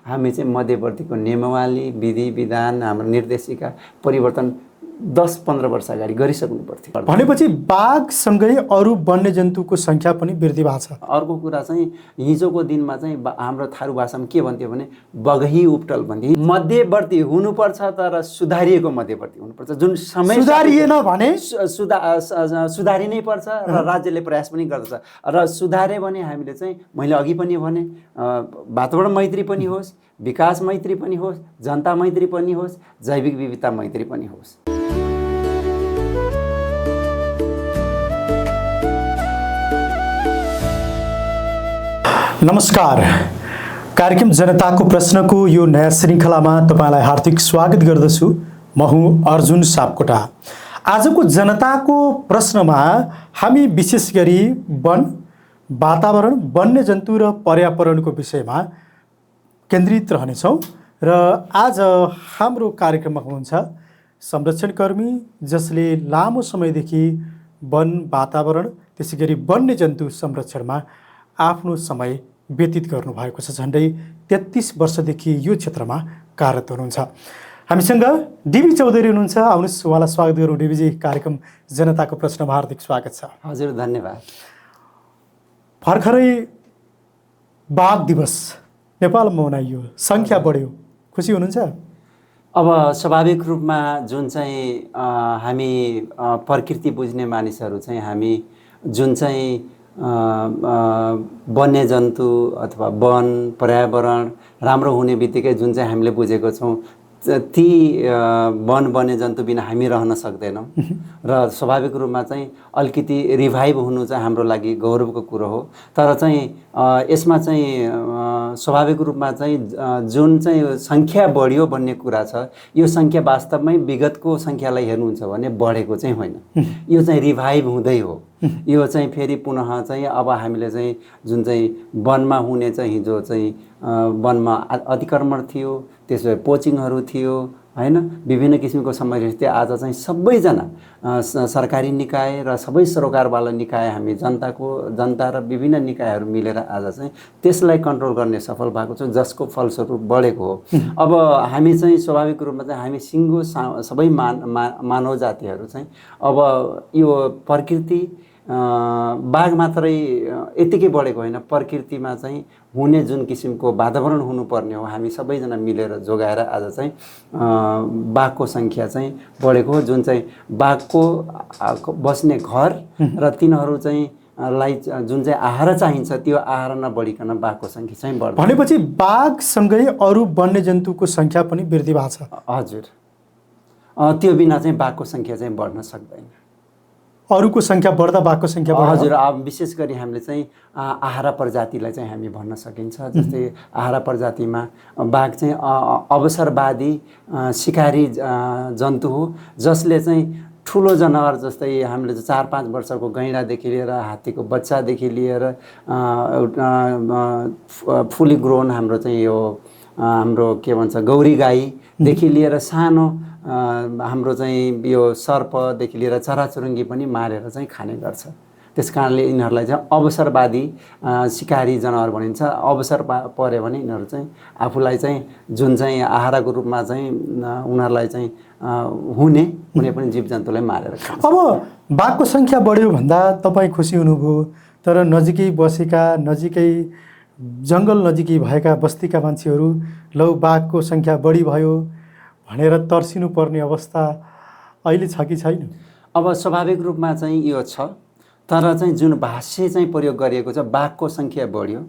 हामी चाहिँ मध्यवर्तीको नियमावली विधि विधान हाम्रो निर्देशिका परिवर्तन 10-15 वर्ष अगाडि गरिसक्नु पर्थ्यो। भनेपछि बाघसँगै अरू वन्यजन्तुको सङ्ख्या पनि वृद्धि भएको छ। अर्को कुरा चाहिँ हिजोको दिनमा चाहिँ हाम्रो थारू भाषामा के भन्थ्यो भने बगही उपटल भन्थ्यो। मध्यवर्ती हुनुपर्छ तर सुधारिएको मध्यवर्ती हुनुपर्छ, जुन समय सुधारिएन भने सुधारिनै पर्छ र राज्यले प्रयास पनि गर्दछ। र सुधार्यो भने हामीले चाहिँ मैले अघि पनि भने वातावरण मैत्री पनि होस्, विकास मैत्री पनि होस्, जनता मैत्री पनि होस्, जैविक विविधता मैत्री पनि होस्। नमस्कार, कार्यक्रम जनताको प्रश्नको यो नयाँ श्रृङ्खलामा तपाईँलाई हार्दिक स्वागत गर्दछु। म हुँ अर्जुन सापकोटा। आजको जनताको प्रश्नमा हामी विशेष गरी वन, वातावरण, वन्यजन्तु र पर्यावरणको विषयमा केन्द्रित रहनेछौँ। र आज हाम्रो कार्यक्रममा हुनुहुन्छ संरक्षणकर्मी जसले लामो समयदेखि वन, वातावरण त्यसै गरी वन्यजन्तु संरक्षणमा आफ्नो समय व्यतीत गर्नुभएको छ। झन्डै 33 वर्षदेखि यो क्षेत्रमा कार्यरत हुनुहुन्छ। हामीसँग डिबी चौधरी हुनुहुन्छ। आउनुहोस् उहाँलाई स्वागत गरौँ। डिबीजी, कार्यक्रम जनताको प्रश्नमा हार्दिक स्वागत छ। हजुर, धन्यवाद। भर्खरै बाघ दिवस नेपालमा मनाइयो, सङ्ख्या बढ्यो, खुसी हुनुहुन्छ? अब स्वाभाविक रूपमा जुन चाहिँ हामी प्रकृति बुझ्ने मानिसहरू चाहिँ हामी जुन चाहिँ वन्यजन्तु अथवा वन, पर्यावरण राम्रो हुने बित्तिकै जुन चाहिँ हामीले बुझेको छौँ ती वन वन्यजन्तु बिना हामी रहन सक्दैनौँ। र स्वाभाविक रूपमा चाहिँ अलिकति रिभाइभ हुनु चाहिँ हाम्रो लागि गौरवको कुरो हो। तर चाहिँ यसमा चाहिँ स्वाभाविक रूपमा चाहिँ जुन चाहिँ सङ्ख्या बढ्यो भन्ने कुरा छ, यो सङ्ख्या वास्तवमै विगतको सङ्ख्यालाई हेर्नुहुन्छ भने बढेको चाहिँ होइन, यो चाहिँ रिभाइभ हुँदै हो। यो चाहिँ फेरि पुनः चाहिँ अब हामीले चाहिँ जुन चाहिँ वनमा हुने चाहिँ हिजो चाहिँ वनमा अतिक्रमण थियो, त्यसो पोचिङहरू थियो हैन, विभिन्न किसिमको समस्या थियो। आज चाहिँ सबैजना सरकारी निकाय र सबै सरोकारवाला निकाय हामी जनता र विभिन्न निकायहरू मिलेर आज चाहिँ त्यसलाई कन्ट्रोल गर्ने सफल भएको छ, जसको फलस्वरूप बढेको हो। अब हामी चाहिँ स्वाभाविक रूपमा चाहिँ हामी सिङ्गो सबै मानव जातिहरू चाहिँ अब यो प्रकृति बाघ मात्रै यतिकै बढेको होइन, प्रकृतिमा चाहिँ हुने जुन किसिमको वातावरण हुनुपर्ने हो हामी सबैजना मिलेर जोगाएर आज चाहिँ बाघको सङ्ख्या चाहिँ बढेको हो। जुन चाहिँ बाघको बस्ने घर र तिनीहरू चाहिँ लाई जुन चाहिँ आहार चाहिन्छ त्यो आहार नबढिकन बाघको सङ्ख्या चाहिँ बढ्छ। भनेपछि बाघसँगै अरू वन्यजन्तुको सङ्ख्या पनि वृद्धि भएको छ? हजुर, त्यो बिना चाहिँ बाघको सङ्ख्या चाहिँ बढ्न सक्दैन। अरूको सङ्ख्या बढ्दा बाघको सङ्ख्या बढ्छ? हजुर, अब विशेष गरी हामीले चाहिँ आहारा प्रजातिलाई चाहिँ हामी भन्न सकिन्छ। जस्तै आहारा प्रजातिमा बाघ चाहिँ अवसरवादी शिकारी जन्तु हो, जसले चाहिँ ठुलो जनावर जस्तै हामीले 4-5 वर्षको गैँडादेखि लिएर हात्तीको बच्चादेखि लिएर फुली ग्रोन हाम्रो चाहिँ यो हाम्रो के भन्छ गौरी गाईदेखि लिएर सानो हाम्रो चाहिँ यो सर्पदेखि लिएर चराचुरुङ्गी पनि मारेर चाहिँ खाने गर्छ। त्यस कारणले यिनीहरूलाई चाहिँ अवसरवादी शिकारी जनावर भनिन्छ। अवसर पर्यो भने यिनीहरू चाहिँ आफूलाई चाहिँ जुन चाहिँ आहारको रूपमा चाहिँ उनीहरूलाई चाहिँ हुने कुनै पनि जीवजन्तुलाई मारेर खान्छ। अब बाघको सङ्ख्या बढ्यो भन्दा तपाईँ खुसी हुनुभयो, तर नजिकै बसेका, नजिकै जङ्गल नजिकै भएका बस्तीका मान्छेहरू लौ बाघको सङ्ख्या बढी भयो भनेर तर्सिनु पर्ने अवस्था अहिले छ कि छैन? अब स्वाभाविक रूपमा चाहिँ यो छ, तर चाहिँ जुन भाष्य चाहिँ प्रयोग गरिएको छ बाघको सङ्ख्या बढ्यो,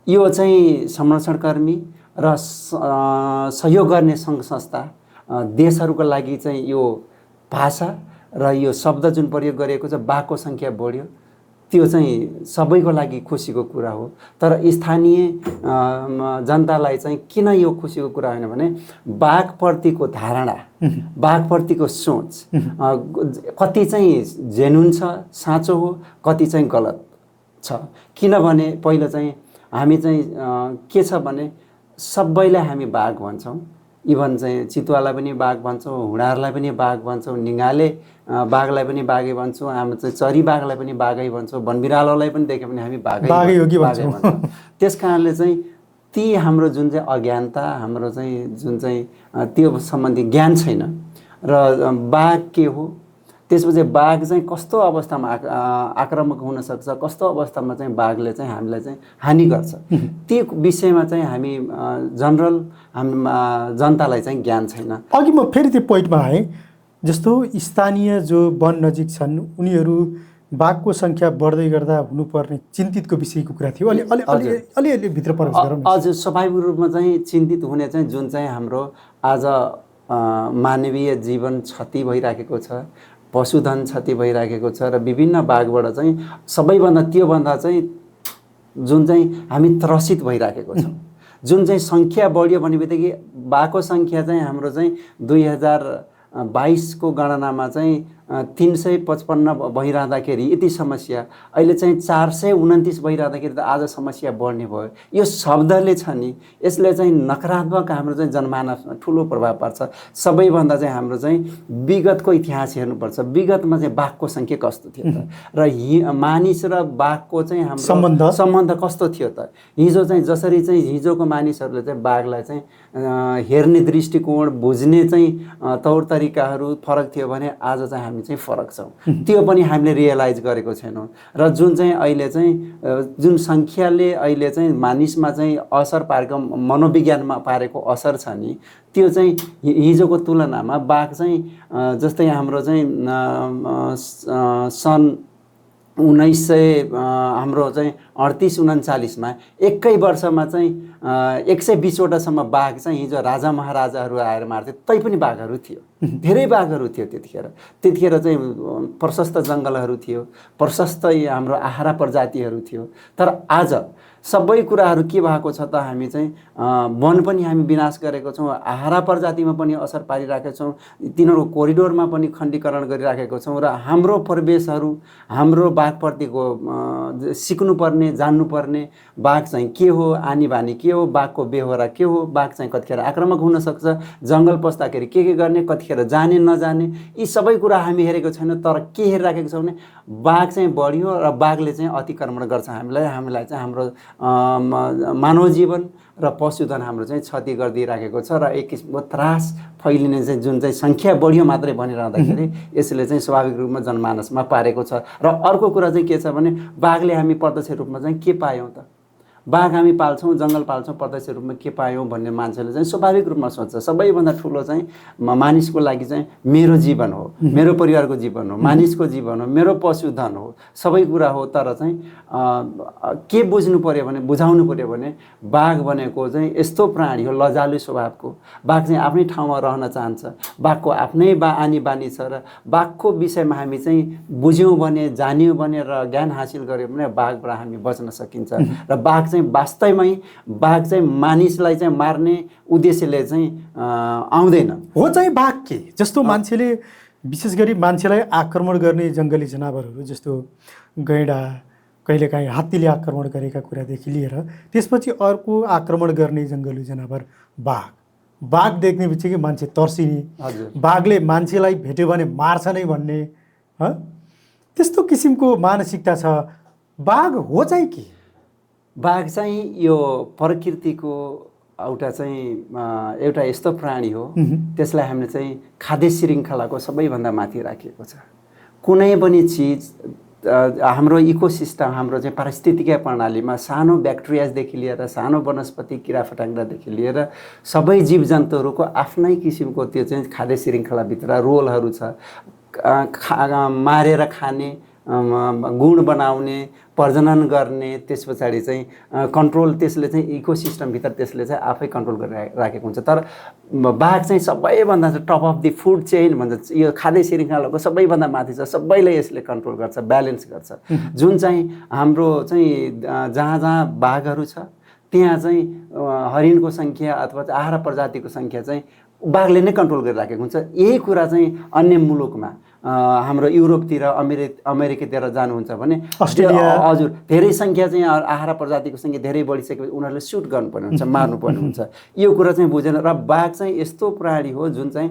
यो चाहिँ संरक्षणकर्मी र सहयोग गर्ने सङ्घ संस्था देशहरूको लागि चाहिँ यो भाषा र यो शब्द जुन प्रयोग गरिएको छ बाघको सङ्ख्या बढ्यो, त्यो चाहिँ सबैको लागि खुसीको कुरा हो। तर स्थानीय जनतालाई चाहिँ किन यो खुसीको कुरा होइन भने बाघप्रतिको धारणा, बाघप्रतिको सोच कति चाहिँ जेन्युन छ, साँचो हो, कति चाहिँ गलत छ। किनभने पहिलो चाहिँ हामी चाहिँ के छ भने सबैलाई हामी बाघ भन्छौँ, इभन चाहिँ चितुवालाई पनि बाघ भन्छौँ, हुँडाहरूलाई पनि बाघ भन्छौँ, निगाले बाघलाई पनि बाघै भन्छौँ, हामी चाहिँ चरी बाघलाई पनि बाघै भन्छौँ, वनबिरालोलाई पनि देख्यो भने हामी बाघै भन्छौँ। त्यस कारणले चाहिँ ती हाम्रो जुन चाहिँ अज्ञानता, हाम्रो चाहिँ जुन चाहिँ त्यो सम्बन्धी ज्ञान छैन र बाघ के हो, त्यसपछि बाघ चाहिँ कस्तो अवस्थामा आक्रामक हुनसक्छ, कस्तो अवस्थामा चाहिँ बाघले चाहिँ हामीलाई चाहिँ हानि गर्छ, त्यो विषयमा चाहिँ हामी जनरल जनतालाई चाहिँ ज्ञान छैन। अघि म फेरि त्यो पोइन्टमा आएँ, जस्तो स्थानीय जो वन नजिक छन् उनीहरू बाघको सङ्ख्या बढ्दै गर्दा हुनुपर्ने चिन्तितको विषयको कुरा थियो। अलि भित्र प्रवेश गरौँ। हजुर, स्वाभाविक रूपमा चाहिँ चिन्तित हुने चाहिँ जुन चाहिँ हाम्रो आज मानवीय जीवन क्षति भइराखेको छ, पशुधन क्षति भइराखेको छ र विभिन्न बाघबाट चाहिँ सबैभन्दा त्योभन्दा चाहिँ जुन चाहिँ हामी त्रसित भइराखेको छौँ। जुन चाहिँ सङ्ख्या बढ्यो भने बित्तिकै बाघको सङ्ख्या चाहिँ हाम्रो चाहिँ 2022 को गणनामा चाहिँ 355 भइरहँदाखेरि यति समस्या, अहिले चाहिँ 429 भइरहँदाखेरि त आज समस्या बढ्ने भयो। यो शब्दले छ नि, यसले चाहिँ नकारात्मक हाम्रो चाहिँ जनमानसमा ठुलो प्रभाव पर्छ। सबैभन्दा चाहिँ हाम्रो चाहिँ विगतको इतिहास हेर्नुपर्छ। विगतमा चाहिँ बाघको सङ्ख्या कस्तो थियो त, र मानिस र बाघको चाहिँ हाम्रो सम्बन्ध कस्तो थियो त। हिजो चाहिँ जसरी चाहिँ हिजोको मानिसहरूले चाहिँ बाघलाई चाहिँ हेर्ने दृष्टिकोण, बुझ्ने चाहिँ तौर तरिकाहरू फरक थियो भने आज चाहिँ हामी चाहिँ फरक छौँ। त्यो पनि हामीले रियलाइज गरेको छैनौँ। र जुन चाहिँ अहिले चाहिँ जुन सङ्ख्याले अहिले चाहिँ मानिसमा चाहिँ असर पारेको, मनोविज्ञानमा पारेको असर छ नि, त्यो चाहिँ हिजोको तुलनामा बाघ चाहिँ जस्तै हाम्रो चाहिँ सन् 1900 हाम्रो चाहिँ 38-39मा एकै वर्षमा चाहिँ 120वटासम्म बाघ चाहिँ हिजो राजा महाराजाहरू आएर मार्थे, तै पनि बाघहरू थियो, धेरै बाघहरू थियो त्यतिखेर। त्यतिखेर चाहिँ प्रशस्त जङ्गलहरू थियो, प्रशस्त हाम्रो आहारा प्रजातिहरू थियो। तर आज सबै कुराहरू के भएको छ त, हामी चाहिँ वन पनि हामी विनाश गरेको छौँ, आहारा प्रजातिमा पनि असर पारिराखेका छौँ, तिनीहरूको कोरिडोरमा पनि खण्डीकरण गरिराखेको छौँ। र हाम्रो परिवेशहरू, हाम्रो बाघप्रतिको सिक्नुपर्ने, जान्नुपर्ने, बाघ चाहिँ के हो, आनी बानी के हो, बाघको बेहोरा के हो, बाघ चाहिँ कतिखेर आक्रामक हुनसक्छ, जङ्गल पस्दाखेरि के गर्ने, कतिखेर जाने नजाने, यी सबै कुरा हामी हेरेको छैनौँ। तर के हेरिराखेको छौँ भने बाघ चाहिँ बढ्यो र बाघले चाहिँ अतिक्रमण गर्छ हामीलाई चाहिँ हाम्रो मानव जीवन र पशुधन हाम्रो चाहिँ क्षति गरिदिइराखेको छ। र एक किसिमको त्रास फैलिने चाहिँ जुन चाहिँ सङ्ख्या बढ्यो मात्रै भनिरहँदाखेरि यसले चाहिँ स्वाभाविक रूपमा जनमानसमा पारेको छ। र अर्को कुरा चाहिँ के छ भने बाघले हामी प्रत्यक्ष रूपमा चाहिँ के पायौँ त, बाघ हामी पाल्छौँ, जङ्गल पाल्छौँ, प्रत्यक्ष रूपमा के पायौँ भन्ने मान्छेले चाहिँ स्वाभाविक रूपमा सोच्छ। सबैभन्दा ठुलो चाहिँ मानिसको लागि चाहिँ मेरो जीवन हो, मेरो परिवारको जीवन हो, मानिसको जीवन हो, मेरो पशुधन हो, सबै कुरा हो। तर चाहिँ के बुझ्नु पर्यो भने, बुझाउनु पर्यो भने बाघ भनेको चाहिँ यस्तो प्राणी हो लजालु स्वभावको। बाघ चाहिँ आफ्नै ठाउँमा रहन चाहन्छ, बाघको आफ्नै आनी बानी छ। र बाघको विषयमा हामी चाहिँ बुझ्यौँ भने, जान्यौँ भने र ज्ञान हासिल गऱ्यौँ भने बाघबाट हामी बच्न सकिन्छ। र बाघ चाहिँ वास्तवमै बाघ चाहिँ मानिसलाई चाहिँ मार्ने उद्देश्यले चाहिँ आउँदैन हो। चाहिँ बाघ के जस्तो मान्छेले विशेष गरी मान्छेलाई आक्रमण गर्ने जङ्गली जनावरहरू जस्तो गैँडा, कहिलेकाहीँ हात्तीले आक्रमण गरेका कुरादेखि लिएर त्यसपछि अर्को आक्रमण गर्ने जङ्गली जनावर बाघ। बाघ देख्ने बित्तिकै मान्छे तर्सिने, बाघले मान्छेलाई भेट्यो भने मार्छ नै भन्ने त्यस्तो किसिमको मानसिकता छ। बाघ हो चाहिँ के? बाघ चाहिँ यो प्रकृतिको एउटा यस्तो प्राणी हो, त्यसलाई हामीले चाहिँ खाद्य श्रृङ्खलाको सबैभन्दा माथि राखिएको छ। कुनै पनि चिज हाम्रो इकोसिस्टम, हाम्रो चाहिँ पारिस्थितिकीय प्रणालीमा सानो ब्याक्टेरियाजदेखि लिएर सानो वनस्पति, किराफट्याङ्ग्रादेखि लिएर सबै जीवजन्तुहरूको आफ्नै किसिमको त्यो चाहिँ खाद्य श्रृङ्खलाभित्र रोलहरू छ। मारेर खाने, गुण बनाउने, प्रजनन गर्ने, त्यस पछाडि चाहिँ कन्ट्रोल, त्यसले चाहिँ इकोसिस्टमभित्र त्यसले चाहिँ आफै कन्ट्रोल गरिराखेको हुन्छ। तर बाघ चाहिँ सबैभन्दा top of the food chain भन्छ, यो खाद्य श्रृङ्खलाको सबैभन्दा माथि छ, सबैलाई यसले कन्ट्रोल गर्छ, ब्यालेन्स गर्छ। जुन चाहिँ हाम्रो चाहिँ जहाँ जहाँ बाघहरू छ त्यहाँ चाहिँ हरिणको सङ्ख्या अथवा आहारा प्रजातिको सङ्ख्या चाहिँ बाघले नै कन्ट्रोल गरिराखेको हुन्छ। यही कुरा चाहिँ अन्य मुलुकमा हाम्रो युरोपतिर, अमेरिकातिर जानुहुन्छ भने हजुर धेरै सङ्ख्या चाहिँ आहारा प्रजातिको सङ्ख्या धेरै बढिसकेपछि उनीहरूले सुट गर्नुपर्ने हुन्छ, मार्नुपर्ने हुन्छ। यो कुरा चाहिँ बुझेन। र बाघ चाहिँ यस्तो प्राणी हो जुन चाहिँ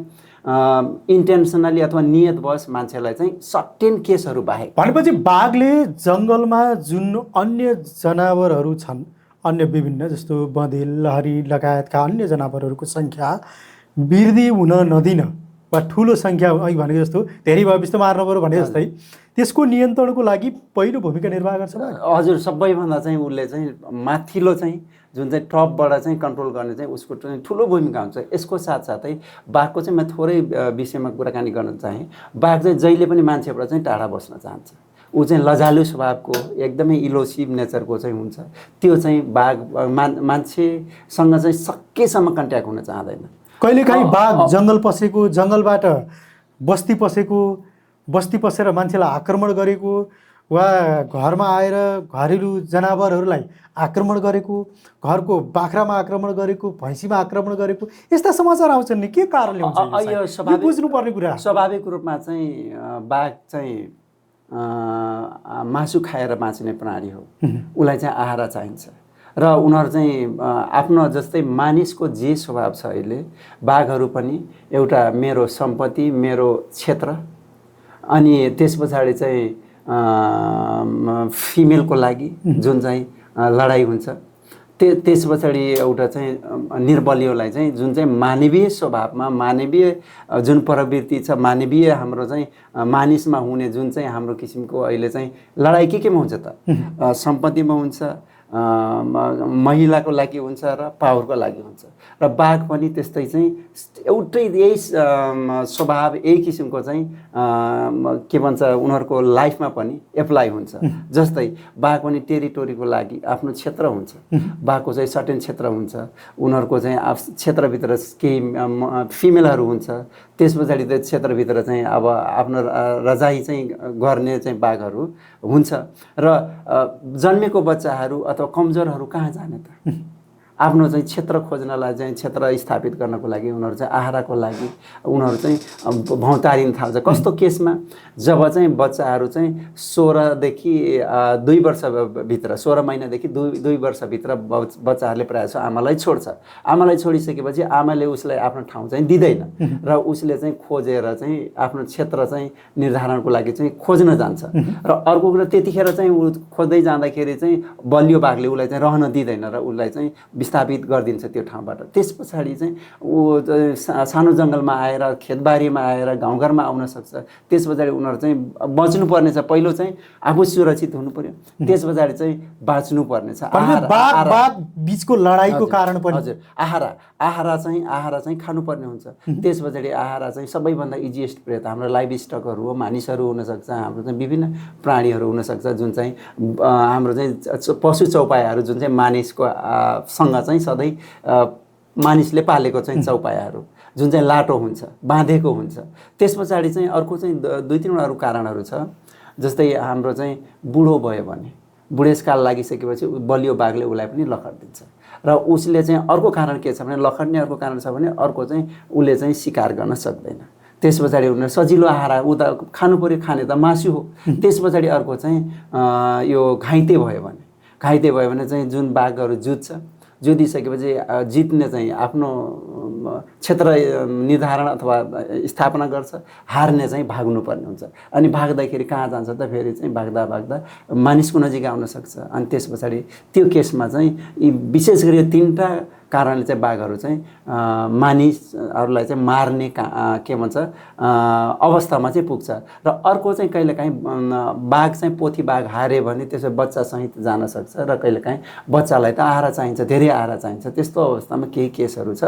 इन्टेन्सनली अथवा नियतवश मान्छेलाई चाहिँ सर्टेन केसहरू बाहेक। भनेपछि बाघले जङ्गलमा जुन अन्य जनावरहरू छन्, अन्य विभिन्न जस्तो बँदेल लहरी लगायतका अन्य जनावरहरूको सङ्ख्या वृद्धि हुन नदिन वा ठुलो सङ्ख्या अघि भनेको जस्तो धेरै भए पछि मार्नु पऱ्यो भने जस्तै त्यसको नियन्त्रणको लागि पहिलो भूमिका निर्वाह गर्छ बाघ। हजुर, सबैभन्दा चाहिँ उसले चाहिँ माथिल्लो चाहिँ जुन चाहिँ टपबाट चाहिँ कन्ट्रोल गर्ने चाहिँ उसको चाहिँ ठुलो भूमिका हुन्छ। यसको साथसाथै बाघको चाहिँ म थोरै विषयमा कुराकानी गर्न चाहेँ। बाघ चाहिँ जहिले पनि मान्छेबाट चाहिँ टाढा बस्न चाहन्छ। ऊ चाहिँ लजालु स्वभावको एकदमै इलोसिभ नेचरको चाहिँ हुन्छ। त्यो चाहिँ बाघ मान्छेसँग चाहिँ सकेसम्म कन्ट्याक्ट हुन चाहँदैन। कहिलेकाहीँ बाघ जङ्गल पसेको, जङ्गलबाट बस्ती पसेको, बस्ती पसेर मान्छेलाई आक्रमण गरेको वा घरमा आएर घरेलु जनावरहरूलाई आक्रमण गरेको, घरको बाख्रामा आक्रमण गरेको, भैँसीमा आक्रमण गरेको यस्ता समाचार आउँछन् नि। के कारणले हुन्छ यो बुझ्नुपर्ने कुरा। स्वाभाविक रूपमा चाहिँ बाघ चाहिँ मासु खाएर बाँच्ने प्राणी हो। उसलाई चाहिँ आहारा चाहिन्छ र उनीहरू चाहिँ आफ्नो जस्तै मानिसको जे स्वभाव छ अहिले बाघहरू पनि एउटा मेरो सम्पत्ति, मेरो क्षेत्र, अनि त्यस पछाडि चाहिँ फिमेलको लागि जुन चाहिँ लडाइँ हुन्छ, त्यस पछाडि एउटा चाहिँ निर्बलियोलाई चाहिँ जुन चाहिँ मानवीय स्वभावमा मानवीय जुन प्रवृत्ति छ, मानवीय हाम्रो चाहिँ मानिसमा हुने जुन चाहिँ हाम्रो किसिमको अहिले चाहिँ लडाइँ केमा हुन्छ त? सम्पत्तिमा हुन्छ, महिलाको लागि हुन्छ र पावरको लागि हुन्छ। र बाघ पनि त्यस्तै चाहिँ एउटै यही स्वभाव यही किसिमको चाहिँ के भन्छ उनीहरूको लाइफमा पनि एप्लाई हुन्छ। जस्तै बाघ पनि टेरिटोरीको लागि आफ्नो क्षेत्र हुन्छ। बाघको चाहिँ सर्टेन क्षेत्र हुन्छ। उनीहरूको चाहिँ क्षेत्रभित्र केही फिमेलहरू हुन्छ। त्यस पछाडि त्यो क्षेत्रभित्र चाहिँ अब आफ्नो रजाइ चाहिँ गर्ने चाहिँ बाघहरू हुन्छ। र जन्मेको बच्चाहरू अथवा कमजोरहरू कहाँ जाने त? आफ्नो चाहिँ क्षेत्र खोज्नलाई चाहिँ क्षेत्र स्थापित गर्नको लागि उनीहरू चाहिँ आहाराको लागि उनीहरू चाहिँ भौतारिन थाल्छ। कस्तो केसमा? जब चाहिँ बच्चाहरू चाहिँ 16देखि 2 वर्षभित्र 16 महिनादेखि 2 वर्षभित्र बच्चाहरूले प्रायः जसो आमालाई छोड्छ। आमालाई छोडिसकेपछि आमाले उसलाई आफ्नो ठाउँ चाहिँ दिँदैन र उसले चाहिँ खोजेर चाहिँ आफ्नो क्षेत्र चाहिँ निर्धारणको लागि चाहिँ खोज्न जान्छ। र अर्को कुरा त्यतिखेर चाहिँ ऊ खोज्दै जाँदाखेरि चाहिँ बलियो बाघले उसलाई चाहिँ रहन दिँदैन र उसलाई चाहिँ विस्थापित गरिदिन्छ त्यो ठाउँबाट। त्यस पछाडि चाहिँ ऊ सानो जङ्गलमा आएर, खेतबारीमा आएर, गाउँघरमा आउन सक्छ। त्यस पछाडि उनीहरू चाहिँ बच्नुपर्ने छ। पहिलो चाहिँ आफू सुरक्षित हुनु पर्यो, त्यस पछाडि चाहिँ बाँच्नु पर्ने छ। बाघ बिचको लडाइँको कारण पनि हजुर आहारा चाहिँ खानुपर्ने हुन्छ। त्यस पछाडि आहारा चाहिँ सबैभन्दा इजिएस्ट प्रे त हाम्रो लाइभ स्टकहरू हो, मानिसहरू हुनसक्छ, हाम्रो चाहिँ विभिन्न प्राणीहरू हुनसक्छ जुन चाहिँ हाम्रो चाहिँ पशु चौपायाहरू जुन चाहिँ मानिसको सँग चाहिँ सधैँ मानिसले पालेको चाहिँ चौपायाहरू जुन चाहिँ लाटो हुन्छ, बाँधेको हुन्छ। त्यस पछाडि चाहिँ अर्को चाहिँ 2-3 अरू कारणहरू छ। जस्तै हाम्रो चाहिँ बुढो भयो भने, बुढेसकाल लागिसकेपछि बलियो बाघले उसलाई पनि लखडिदिन्छ। र उसले चाहिँ अर्को कारण के छ भने लखड्ने अर्को कारण छ भने अर्को चाहिँ उसले चाहिँ शिकार गर्न सक्दैन। त्यस पछाडि उनीहरू सजिलो आहारा ऊ त खानु पर्यो, खाने त मासु हो। त्यस पछाडि अर्को चाहिँ यो घाइते भयो भने चाहिँ जुन बाघहरू जुधिसकेपछि जित्ने चाहिँ आफ्नो क्षेत्र निर्धारण अथवा स्थापना गर्छ, हार्ने चाहिँ भाग्नुपर्ने हुन्छ। अनि भाग्दाखेरि कहाँ जान्छ त? फेरि चाहिँ भाग्दा मानिसको नजिक आउन सक्छ। अनि त्यस पछाडि त्यो केसमा चाहिँ यी विशेष गरी 3टा कारणले चाहिँ बाघहरू चाहिँ मानिसहरूलाई चाहिँ मार्ने के भन्छ अवस्थामा चाहिँ पुग्छ। र अर्को चाहिँ कहिलेकाहीँ बाघ चाहिँ पोथी बाघ हार्यो भने त्यसो बच्चा सहित जान सक्छ र कहिलेकाहीँ बच्चालाई त आहारा चाहिन्छ, धेरै आहारा चाहिन्छ। त्यस्तो अवस्थामा केही केसहरू छ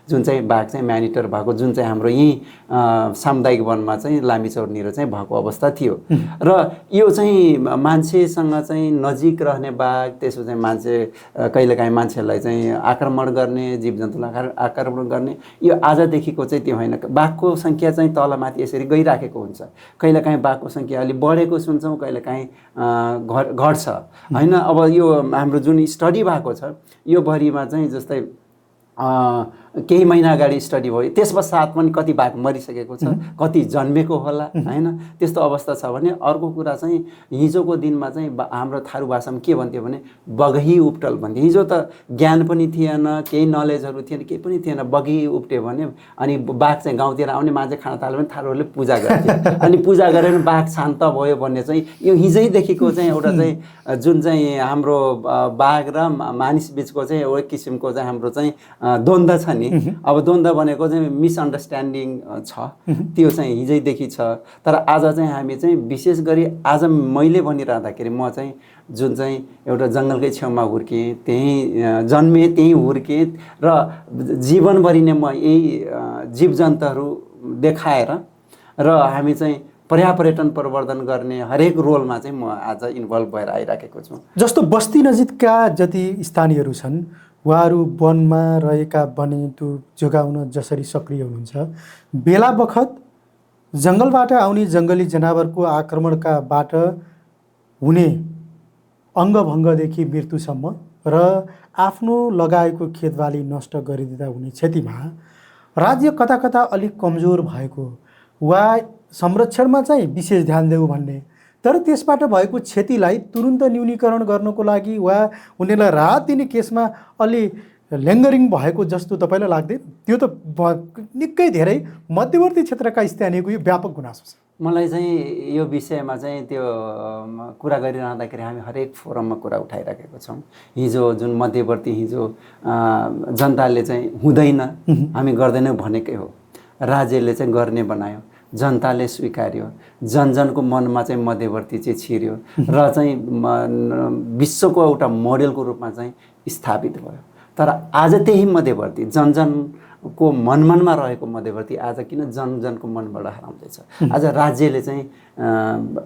जुन चाहिँ बाघ चाहिँ म्यानिटर भएको, जुन चाहिँ हाम्रो यहीँ सामुदायिक वनमा चाहिँ लामीचौरनिर चाहिँ भएको अवस्था थियो। र यो चाहिँ मान्छेसँग चाहिँ नजिक रहने बाघ, त्यसो चाहिँ मान्छे कहिलेकाहीँ मान्छेलाई चाहिँ आक्रमण गर्ने, जीवजन्तुलाई आक्रमण गर्ने, यो आजदेखिको चाहिँ त्यो होइन। बाघको सङ्ख्या चाहिँ तलमाथि यसरी गइराखेको हुन्छ। कहिलेकाहीँ बाघको सङ्ख्या अलि बढेको सुन्छौँ, कहिलेकाहीँ घट्छ होइन। अब यो हाम्रो जुन स्टडी भएको छ यो भरिमा चाहिँ जस्तै केही महिना अगाडि स्टडी भयो, त्यस पश्चात पनि कति बाघ मरिसकेको छ, कति जन्मेको होला होइन, त्यस्तो अवस्था छ भने। अर्को कुरा चाहिँ हिजोको दिनमा चाहिँ हाम्रो थारू भाषामा के भन्थ्यो भने बगही उपटल भन्थ्यो। हिजो त ज्ञान पनि थिएन, केही नलेजहरू थिएन, केही पनि थिएन, बगही उपट्यो भने अनि बाघ चाहिँ गाउँतिर आउने मान्छे खान थाल्यो भने थारूहरूले पूजा गर्थे अनि पूजा गरेर बाघ शान्त भयो भन्ने चाहिँ यो हिजैदेखिको चाहिँ एउटा चाहिँ जुन चाहिँ हाम्रो बाघ र मानिस बिचको चाहिँ एउटा किसिमको चाहिँ हाम्रो चाहिँ द्वन्द्व छ नि। अब द्वन्द्व भनेको चाहिँ मिसअन्डरस्ट्यान्डिङ छ, त्यो चाहिँ हिजैदेखि छ। तर आज चाहिँ हामी चाहिँ विशेष गरी आज मैले भनिरहँदाखेरि म चाहिँ जुन चाहिँ एउटा जङ्गलकै छेउमा हुर्केँ, त्यहीँ जन्मेँ, त्यहीँ हुर्केँ र जीवनभरि नै म यही जीवजन्तुहरू देखाएर र हामी चाहिँ पर्यावरण प्रवर्धन गर्ने हरेक रोलमा चाहिँ म आज इन्भल्भ भएर आइराखेको छु। जस्तो बस्ती नजिकका जति स्थानीयहरू छन् उहाँहरू वनमा रहेका वन्यजन्तु जोगाउन जसरी सक्रिय हुनुहुन्छ, बेला बखत जङ्गलबाट आउने जङ्गली जनावरको आक्रमणकाबाट हुने अङ्गभङ्गदेखि मृत्युसम्म र आफ्नो लगाएको खेतबाली नष्ट गरिदिँदा हुने क्षतिमा राज्य कता कता अलिक कमजोर भएको वा संरक्षणमा चाहिँ विशेष ध्यान देऊ भन्ने, तर त्यसबाट भएको क्षतिलाई तुरुन्त न्यूनीकरण गर्नको लागि वा उनीहरूलाई राहत दिने केसमा अलि ल्याङ्गरिङ भएको जस्तो तपाईँलाई लाग्दैन? त्यो त निकै धेरै मध्यवर्ती क्षेत्रका स्थानीयको यो व्यापक गुनासो छ। मलाई चाहिँ यो विषयमा चाहिँ त्यो कुरा गरिरहँदाखेरि हामी हरेक फोरममा कुरा उठाइराखेको छौँ। हिजो जुन मध्यवर्ती हिजो जनताले चाहिँ हुँदैन हामी गर्दैनौँ भनेकै हो, राज्यले चाहिँ गर्ने बनायो, जनताले स्वीकार्यो, जनजनको मनमा चाहिँ मध्यवर्ती चाहिँ छिर्यो र चाहिँ विश्वको एउटा मोडेलको रूपमा चाहिँ स्थापित भयो। तर आज त्यही मध्यवर्ती जनजनको मनमनमा रहेको मध्यवर्ती आज किन जनजनको मनबाट हराउँदैछ? आज राज्यले चाहिँ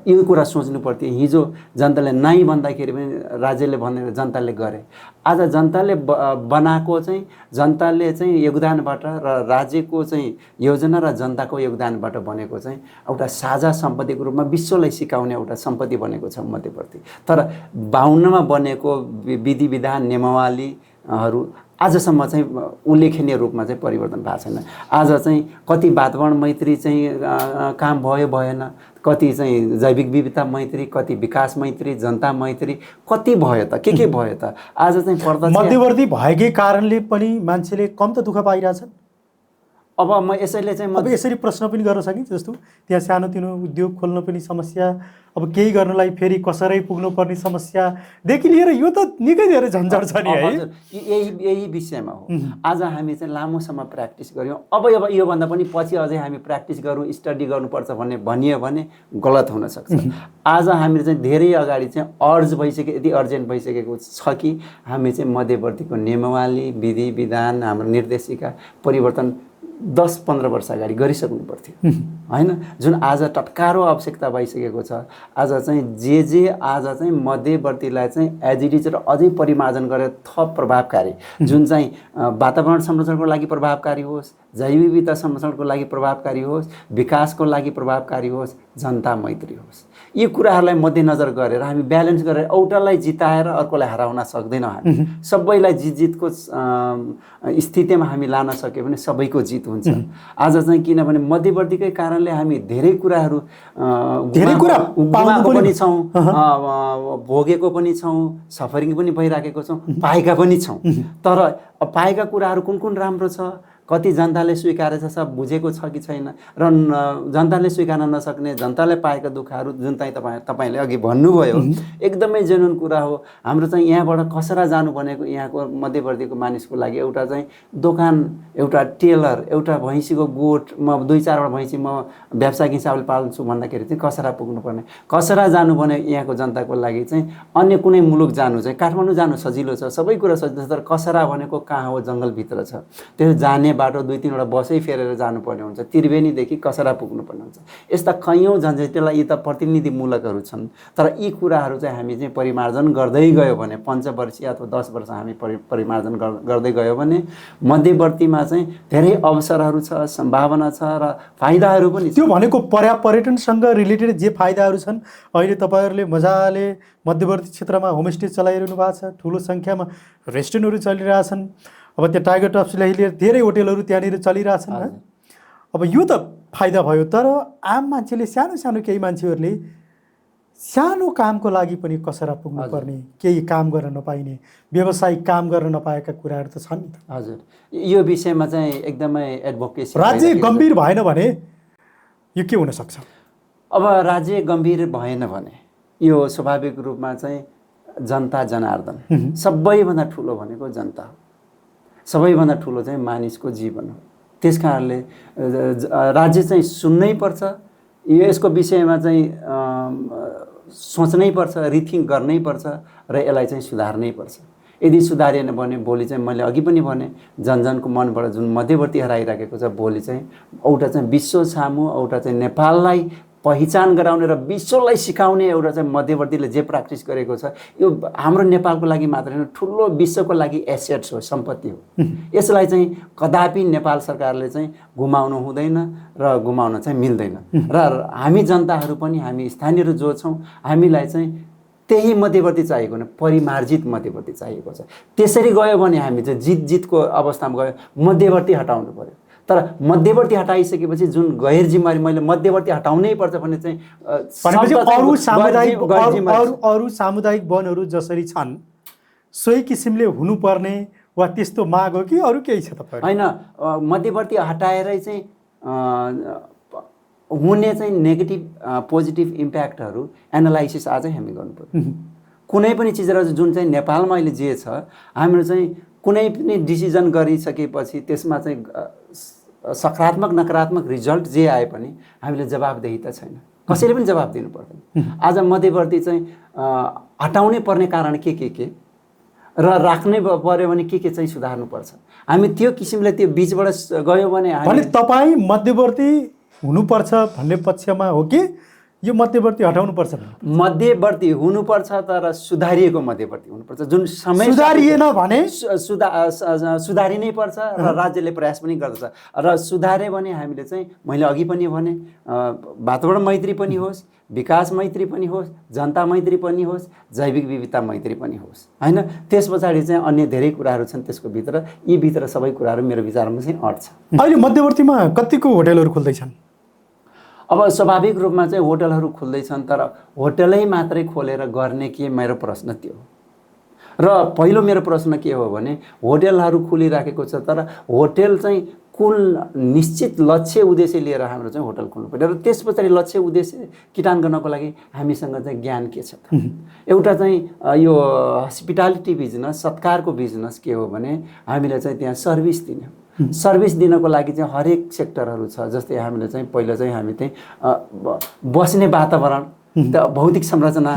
यो कुरा सोच्नु पर्थ्यो। हिजो जनताले नाइ भन्दाखेरि पनि राज्यले भनेर जनताले गरे। आज जनताले बनाएको चाहिँ जनताले चाहिँ योगदानबाट र राज्यको चाहिँ योजना र जनताको योगदानबाट बनेको चाहिँ एउटा साझा सम्पत्तिको रूपमा विश्वलाई सिकाउने एउटा सम्पत्ति बनेको छ मध्यवर्ती। तर 52मा बनेको विधि विधान नियमावलीहरू आजसम्म चाहिँ उल्लेखनीय रूपमा चाहिँ परिवर्तन भएको छैन। आज चाहिँ कति वातावरण मैत्री चाहिँ काम भयो भएन, कति चाहिँ जैविक विविधता मैत्री, कति विकास मैत्री, जनता मैत्री कति भयो त, के भयो त? आज चाहिँ प्रत्यक्ष मध्यवर्ती भएकै कारणले पनि मान्छेले कम त दुःख पाइरहेछन्। अब म यसैले चाहिँ अब यसरी प्रश्न पनि गर्न सकिन्छ, जस्तो त्यहाँ सानोतिनो उद्योग खोल्न पनि समस्या, अब केही गर्नलाई फेरि कसरै पुग्नुपर्ने समस्यादेखि लिएर यो त निकै धेरै झन्झट छ नि है। यही विषयमा हो। आज हामी चाहिँ लामो समय प्र्याक्टिस गऱ्यौँ, अब योभन्दा पनि पछि अझै हामी प्र्याक्टिस गरौँ, स्टडी गर्नुपर्छ भन्ने भनियो भने गलत हुनसक्छ। आज हामीले चाहिँ धेरै अगाडि चाहिँ अर्ज भइसक्यो, यदि अर्जेन्ट भइसकेको छ कि हामी चाहिँ मध्यवर्तीको नियमावली, विधि विधान, हाम्रो निर्देशिका परिवर्तन 10-15 वर्ष अगाडि गरिसक्नु पर्थ्यो होइन, जुन आज टटकारो आवश्यकता भइसकेको छ। आज चाहिँ जे आज चाहिँ मध्यवर्तीलाई चाहिँ एज इट इज र अझै परिमार्जन गरेर थप प्रभावकारी, जुन चाहिँ वातावरण संरक्षणको लागि प्रभावकारी होस्, जैव विविधता संरक्षणको लागि प्रभावकारी होस्, विकासको लागि प्रभावकारी होस्, जनता मैत्री होस्, यी कुराहरूलाई मध्यनजर गरेर हामी ब्यालेन्स गरेर एउटालाई जिताएर अर्कोलाई हराउन सक्दैनौँ। हामी सबैलाई जितको स्थितिमा हामी लान सक्यो भने सबैको जित हुन्छ। आज चाहिँ किनभने मध्यवर्तीकै कारणले हामी धेरै कुरा पनि छौँ, भोगेको पनि छौँ, सफरिङ पनि भइराखेको छौँ, पाएका पनि छौँ। तर पाएका कुराहरू कुन कुन राम्रो छ, कति जनताले स्वीकारेछ, सब बुझेको छ कि छैन, र जनताले स्वीकार्न नसक्ने, जनताले पाएका दुःखहरू जुन चाहिँ तपाईँले अघि भन्नुभयो एकदमै जेन्युन कुरा हो। हाम्रो चाहिँ यहाँबाट कसरा जानु भनेको यहाँको मध्यवर्तीको मानिसको लागि एउटा चाहिँ दोकान, एउटा टेलर, एउटा भैँसीको गोठ, म 2-4वटा भैँसी म व्यावसायिक हिसाबले पाल्छु भन्दाखेरि चाहिँ कसरा पुग्नुपर्ने, कसरा जानु भने यहाँको जनताको लागि चाहिँ अन्य कुनै मुलुक जानु चाहिँ काठमाडौँ जानु सजिलो छ, सबै कुरा सजिलो छ, तर कसरा भनेको कहाँ हो? जङ्गलभित्र छ। त्यो जाने बाटो 2-3वटा बसै फेरेर जानुपर्ने हुन्छ, त्रिवेणीदेखि कसरा पुग्नुपर्ने हुन्छ। यस्ता कैयौँ झन्झटिला यी त प्रतिनिधिमूलकहरू छन्। तर यी कुराहरू चाहिँ हामी चाहिँ परिमार्जन गर्दै गयो भने 5 वर्ष अथवा 10 वर्ष हामी परिमार्जन गर्दै गयो भने मध्यवर्तीमा चाहिँ धेरै अवसरहरू छ, सम्भावना छ र फाइदाहरू पनि छ। त्यो भनेको पर्यटनसँग रिलेटेड जे फाइदाहरू छन्, अहिले तपाईँहरूले मजाले मध्यवर्ती क्षेत्रमा होमस्टे चलाइरहनु भएको छ, ठुलो सङ्ख्यामा रेस्टुरेन्टहरू चलिरहेछन्, अब त्यो टाइगर टप्सलाई लिएर धेरै होटलहरू त्यहाँनिर चलिरहेछन् है। अब यो त फाइदा भयो, तर आम मान्छेले सानो सानो केही मान्छेहरूले सानो कामको लागि पनि कसरा पुग्नुपर्ने, केही काम गर्न नपाइने, व्यावसायिक काम गर्न नपाएका कुराहरू त छन् नि त। हजुर, यो विषयमा चाहिँ एकदमै एडभोकेसी राज्य गम्भीर भएन भने यो के हुनसक्छ? अब राज्य गम्भीर भएन भने यो स्वाभाविक रूपमा चाहिँ जनता जनार्दन, सबैभन्दा ठुलो भनेको जनता हो, सबैभन्दा ठुलो चाहिँ मानिसको जीवन हो। त्यस कारणले राज्य चाहिँ सुन्नै पर्छ, यसको विषयमा चाहिँ सोच्नै पर्छ, रिथिङ्क गर्नै पर्छ र यसलाई चाहिँ सुधार्नै पर्छ। यदि सुधारिएन भने भोलि चाहिँ मैले अघि पनि भने जनजनको मनबाट जुन मध्यवर्ती हराइराखेको छ, भोलि चाहिँ एउटा चाहिँ विश्व सामु, एउटा चाहिँ नेपाललाई पहिचान गराउने र विश्वलाई सिकाउने एउटा चाहिँ मध्यवर्तीले जे प्र्याक्टिस गरेको छ, यो हाम्रो नेपालको लागि मात्र होइन, ठुलो विश्वको लागि एसेट्स हो, सम्पत्ति हो। यसलाई चाहिँ कदापि नेपाल सरकारले चाहिँ गुमाउनु हुँदैन र गुमाउन चाहिँ मिल्दैन। र हामी जनताहरू पनि, हामी स्थानीयहरू जो छौँ, हामीलाई चाहिँ त्यही मध्यवर्ती चाहिएको होइन, परिमार्जित मध्यवर्ती चाहिएको छ। त्यसरी गयो भने हामी चाहिँ जितको अवस्थामा गयो, मध्यवर्ती हटाउनु पर्यो। तर मध्यवर्ती हटाइसकेपछि जुन गैर जिम्मेवारी, मैले मध्यवर्ती हटाउनै पर्छ भने चाहिँ अरू सामुदायिक वनहरू जसरी छन् सोही किसिमले हुनुपर्ने वा त्यस्तो माग हो कि अरू केही छ तपाईँ? होइन, मध्यवर्ती हटाएरै चाहिँ हुने चाहिँ नेगेटिभ पोजिटिभ इम्प्याक्टहरू एनालाइसिस आजै हामी गर्नु पर्यो। कुनै पनि चिजहरू जुन चाहिँ नेपालमा अहिले जे छ, हाम्रो चाहिँ कुनै पनि डिसिजन गरिसकेपछि त्यसमा चाहिँ सकारात्मक नकारात्मक रिजल्ट जे आए पनि हामीले जवाबदेहिता छैन, कसैले पनि जवाब दिनु पर्दैन। आज मध्यवर्ती चाहिँ हटाउनै पर्ने कारण के र राख्नै पर्यो भने के चाहिँ सुधार्नुपर्छ, हामी त्यो किसिमले त्यो बिचबाट गयो भने तपाईँ मध्यवर्ती हुनुपर्छ भन्ने पक्षमा हो कि यो मध्यवर्ती हटाउनुपर्छ? मध्यवर्ती हुनुपर्छ, तर सुधारिएको मध्यवर्ती हुनुपर्छ। जुन समय सुधारिएन भने सुधारिनै पर्छ र राज्यले प्रयास पनि गर्दछ। र सुधार्यो भने हामीले चाहिँ मैले अघि पनि भने वातावरण मैत्री पनि होस्, विकास मैत्री पनि होस्, जनता मैत्री पनि होस्, जैविक विविधता मैत्री पनि होस्, होइन? त्यस पछाडि चाहिँ अन्य धेरै कुराहरू छन् त्यसको भित्र, यी भित्र सबै कुराहरू मेरो विचारमा चाहिँ अट्छ। अहिले मध्यवर्तीमा कतिको होटलहरू खुल्दैछन्? अब स्वाभाविक रूपमा चाहिँ होटलहरू खुल्दैछन्, तर होटलै मात्रै खोलेर गर्ने के, मेरो प्रश्न त्यो हो। र पहिलो मेरो प्रश्न के हो भने होटलहरू खुलिराखेको छ, तर होटल चाहिँ कुन निश्चित लक्ष्य उद्देश्य लिएर हाम्रो चाहिँ होटल खोल्नु पर्यो र त्यस पछाडि लक्ष्य उद्देश्य किटान गर्नको लागि हामीसँग चाहिँ ज्ञान के छ? एउटा चाहिँ यो हस्पिटालिटी बिजनेस, सत्कारको बिजनेस के हो भने हामीले चाहिँ त्यहाँ सर्भिस दिने, सर्भिस दिनको लागि चाहिँ हरेक सेक्टरहरू छ। जस्तै हामीले चाहिँ पहिला चाहिँ हामी चाहिँ बस्ने वातावरण, भौतिक संरचना,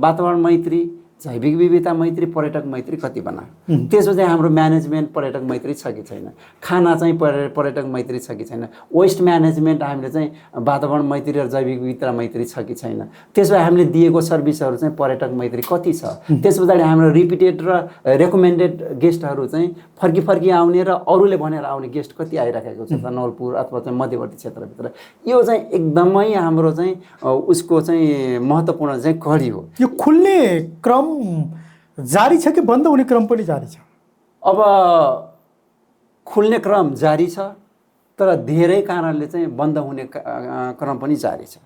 वातावरण मैत्री, जैविक विविधता मैत्री, पर्यटक मैत्री कति बनायो। त्यसपछि हाम्रो म्यानेजमेन्ट पर्यटक मैत्री छ कि छैन, खाना चाहिँ पर्यटक मैत्री छ कि छैन, वेस्ट म्यानेजमेन्ट हामीले चाहिँ वातावरण मैत्री र जैविक विविधता मैत्री छ कि छैन, त्यसपछि हामीले दिएको सर्भिसहरू चाहिँ पर्यटक मैत्री कति छ, त्यस पछाडि हाम्रो रिपिटेड र रेकमेन्डेड गेस्टहरू चाहिँ फर्की आउने र अरूले भनेर आउने गेस्ट कति आइराखेको छ नवलपुर अथवा चाहिँ मध्यवर्ती क्षेत्रभित्र। यो चाहिँ एकदमै हाम्रो चाहिँ उसको चाहिँ महत्त्वपूर्ण चाहिँ कडी हो। यो खुल्ने क्रम जारी छ कि बन्द हुने क्रम पनि जारी छ? अब खुल्ने क्रम जारी छ, तर धेरै कारणले चाहिँ बन्द हुने क्रम पनि जारी छ।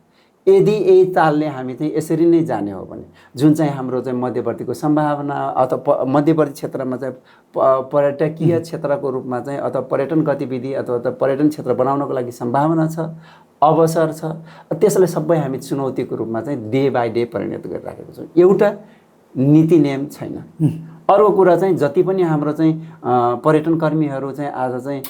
यदि यही तालले हामी चाहिँ यसरी नै जाने हो भने जुन चाहिँ हाम्रो चाहिँ मध्यवर्तीको सम्भावना अथवा मध्यवर्ती क्षेत्रमा चाहिँ पर्यटकीय क्षेत्रको रूपमा चाहिँ अथवा पर्यटन गतिविधि अथवा पर्यटन क्षेत्र बनाउनको लागि सम्भावना छ, अवसर छ, त्यसलाई सबै हामी चुनौतीको रूपमा चाहिँ डे बाई डे परिणत गरिराखेको छौँ। एउटा नीति नियम छैन। अर्को कुरा चाहिँ जति पनि हाम्रो चाहिँ पर्यटन कर्मीहरू चाहिँ आज चाहिँ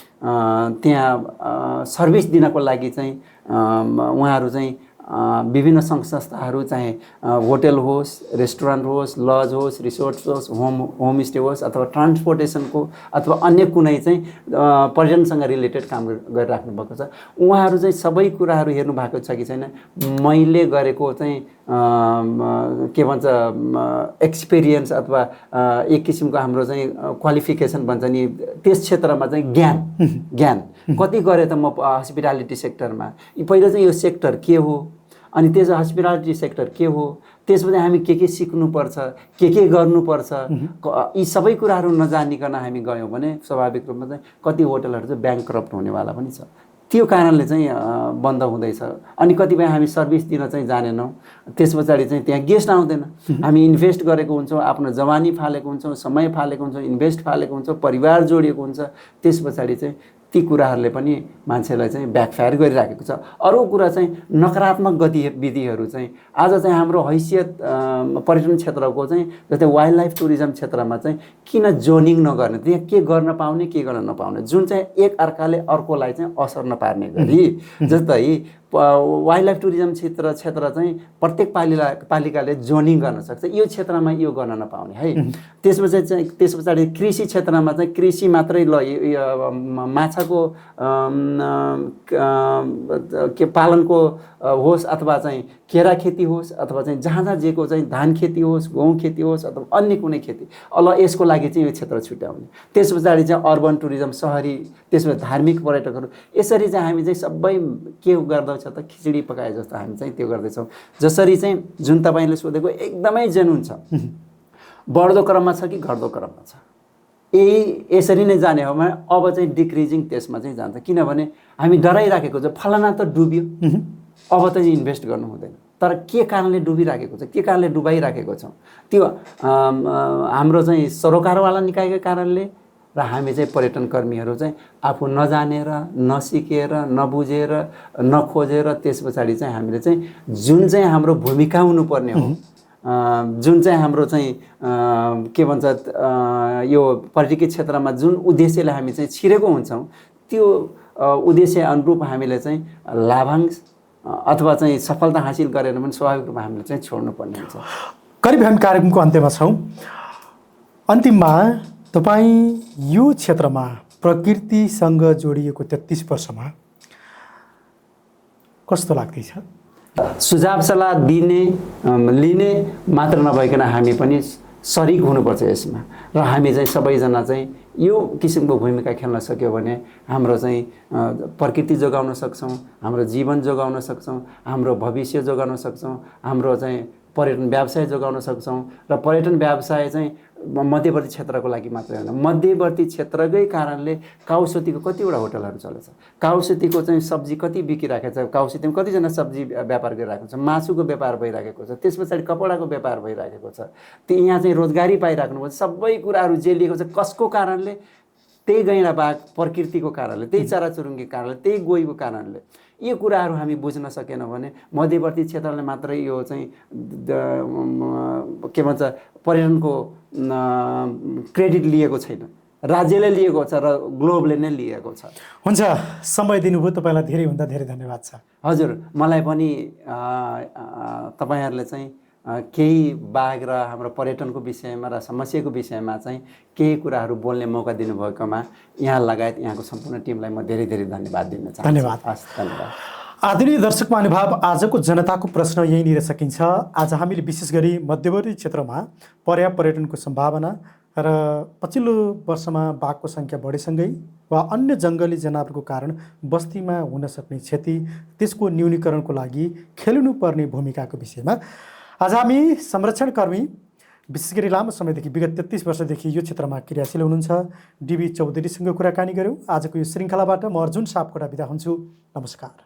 त्यहाँ सर्भिस दिनको लागि चाहिँ उहाँहरू चाहिँ विभिन्न सङ्घ संस्थाहरू चाहे होटल होस्, रेस्टुरेन्ट होस्, लज होस्, रिसोर्ट होस्, होमस्टे होस् अथवा ट्रान्सपोर्टेसनको अथवा अन्य कुनै चाहिँ पर्यटनसँग रिलेटेड काम गरिराख्नु भएको छ, उहाँहरू चाहिँ सबै कुराहरू हेर्नु भएको छ कि छैन? मैले गरेको चाहिँ के भन्छ एक्सपिरियन्स अथवा एक किसिमको हाम्रो चाहिँ क्वालिफिकेसन भन्छ नि, त्यस क्षेत्रमा चाहिँ ज्ञान कति गरेँ त म हस्पिटालिटी सेक्टरमा? पहिलो चाहिँ यो सेक्टर के हो, अनि त्यस हस्पिटालिटी सेक्टर के हो, त्यसपछि हामी के सिक्नुपर्छ, के गर्नुपर्छ, यी सबै कुराहरू नजानिकन हामी गयौँ भने स्वाभाविक रूपमा चाहिँ कति होटलहरू चाहिँ ब्याङ्क्रप्ट हुनेवाला पनि छ। त्यो कारणले चाहिँ बन्द हुँदैछ। अनि कतिपय हामी सर्भिस दिन चाहिँ जानेनौँ, त्यस पछाडि चाहिँ त्यहाँ गेस्ट आउँदैन। हामी इन्भेस्ट गरेको हुन्छौँ, आफ्नो जवानी फालेको हुन्छौँ, समय फालेको हुन्छौँ, इन्भेस्ट फालेको हुन्छौँ, परिवार जोडिएको हुन्छ, त्यस पछाडि चाहिँ ती कुराहरूले पनि मान्छेलाई चाहिँ ब्याकफायर गरिराखेको छ। अरू कुरा चाहिँ नकारात्मक गतिविधिहरू चाहिँ आज चाहिँ हाम्रो हैसियत पर्यटन क्षेत्रको चाहिँ जस्तै वाइल्ड लाइफ टुरिज्म क्षेत्रमा चाहिँ किन जोनिङ नगर्ने, त्यहाँ के गर्न पाउने के गर्न नपाउने, जुन चाहिँ एक अर्काले अर्कोलाई चाहिँ असर नपार्ने गरी। जस्तै वाइल्ड लाइफ टुरिज्म क्षेत्र चाहिँ प्रत्येक पालिकाले जोनिङ गर्न सक्छ, यो क्षेत्रमा यो गर्न नपाउने है। त्यस पछाडि कृषि क्षेत्रमा चाहिँ कृषि मात्रै माछाको के पालनको होस् अथवा चाहिँ केरा खेती होस् अथवा चाहिँ जहाँ जेको चाहिँ धान खेती होस्, गहुँ खेती होस् अथवा अन्य कुनै खेती, यसको लागि चाहिँ यो क्षेत्र छुट्याउने। त्यस पछाडि चाहिँ अर्बन टुरिज्म, सहरी, त्यसपछि धार्मिक पर्यटकहरू, यसरी चाहिँ हामी चाहिँ सबै के गर्दछ त खिचडी पकाए जस्तो हामी चाहिँ त्यो गर्दैछौँ। जसरी चाहिँ जुन तपाईँले सोधेको एकदमै जेन्युन छ, बढ्दो क्रममा छ कि घट्दो क्रममा छ, यसरी नै जाने हो भने अब चाहिँ डिक्रिजिङ त्यसमा चाहिँ जान्छ। किनभने हामी डराइराखेको छ, फलाना त डुब्यो, अब त इन्भेस्ट गर्नु हुँदैन। तर के कारणले डुबिराखेको छ, के कारणले डुबाइराखेको छौँ, त्यो हाम्रो चाहिँ सरोकारवाला निकायको कारणले र हामी चाहिँ पर्यटन कर्मीहरू चाहिँ आफू नजानेर, नसिकेर, नबुझेर, नखोजेर, त्यस पछाडि चाहिँ हामीले चाहिँ जुन चाहिँ हाम्रो भूमिका हुनुपर्ने हो, जुन चाहिँ हाम्रो चाहिँ के भन्छ यो पर्यटकीय क्षेत्रमा जुन उद्देश्यले हामी चाहिँ छिरेको हुन्छौँ, त्यो उद्देश्य अनुरूप हामीले चाहिँ लाभांश अथवा चाहिँ सफलता हासिल गरेर पनि स्वाभाविक रूपमा हामीले चाहिँ छोड्नुपर्ने हुन्छ। करिब हामी कार्यक्रमको अन्त्यमा छौँ। अन्तिममा तपाईँ यो क्षेत्रमा प्रकृतिसँग जोडिएको 33 वर्षमा कस्तो लाग्दैछ? सुझाव सल्लाह दिने लिने मात्र नभइकन हामी पनि सरिक हुनुपर्छ यसमा, र हामी चाहिँ सबैजना चाहिँ यो किसिमको भूमिका खेल्न सक्यो भने हाम्रो चाहिँ प्रकृति जोगाउन सक्छौँ, हाम्रो जीवन जोगाउन सक्छौँ, हाम्रो भविष्य जोगाउन सक्छौँ, हाम्रो चाहिँ पर्यटन व्यवसाय जोगाउन सक्छौँ। र पर्यटन व्यवसाय चाहिँ मध्यवर्ती क्षेत्रको लागि मात्रै होइन, मध्यवर्ती क्षेत्रकै कारणले काउसतीको कतिवटा होटलहरू चलेछ, काउसतीको चाहिँ सब्जी कति बिकिराखेको छ, काउसतीमा कतिजना सब्जी व्यापार गरिरहेको छ, मासुको व्यापार भइरहेको छ, त्यस पछाडि कपडाको व्यापार भइरहेको छ, त्यो यहाँ चाहिँ रोजगारी पाइराख्नु, सबै कुराहरू जेलिएको छ। कसको कारणले? त्यही गैँडा बाघ प्रकृतिको कारणले, त्यही चराचुरुङ्गीको कारणले, त्यही गोहीको कारणले। यो कुराहरू हामी बुझ्न सकेनौँ भने मध्यवर्ती क्षेत्रले मात्रै यो चाहिँ के भन्छ पर्यटनको क्रेडिट लिएको छैन, राज्यले लिएको छ र ग्लोबले नै लिएको छ। हुन्छ, समय दिनुभयो, तपाईँलाई धेरैभन्दा धेरै धन्यवाद छ। हजुर, मलाई पनि तपाईँहरूले चाहिँ केही बाघ र हाम्रो पर्यटनको विषयमा र समस्याको विषयमा चाहिँ केही कुराहरू बोल्ने मौका दिनुभएकोमा यहाँ लगायत यहाँको सम्पूर्ण टिमलाई म धेरै धेरै धन्यवाद दिन चाहन्छु। धन्यवाद। धन्यवाद। आदरणीय दर्शक महानुभाव, आजको जनताको प्रश्न यहीँनिर सकिन्छ। आज हामीले विशेष गरी मध्यवर्ती क्षेत्रमा पर्यटनको सम्भावना र पछिल्लो वर्षमा बाघको सङ्ख्या बढेसँगै वा अन्य जङ्गली जनावरको कारण बस्तीमा हुन सक्ने क्षति, त्यसको न्यूनीकरणको लागि खेल्नुपर्ने भूमिकाको विषयमा आज हामी संरक्षणकर्मी विशेष गरी लामो समयदेखि विगत 33 वर्षदेखि यो क्षेत्रमा क्रियाशील हुनुहुन्छ DB चौधरीसँग कुराकानी गऱ्यौँ। आजको यो श्रृङ्खलाबाट म अर्जुन सापकोटा बिदा हुन्छु। नमस्कार।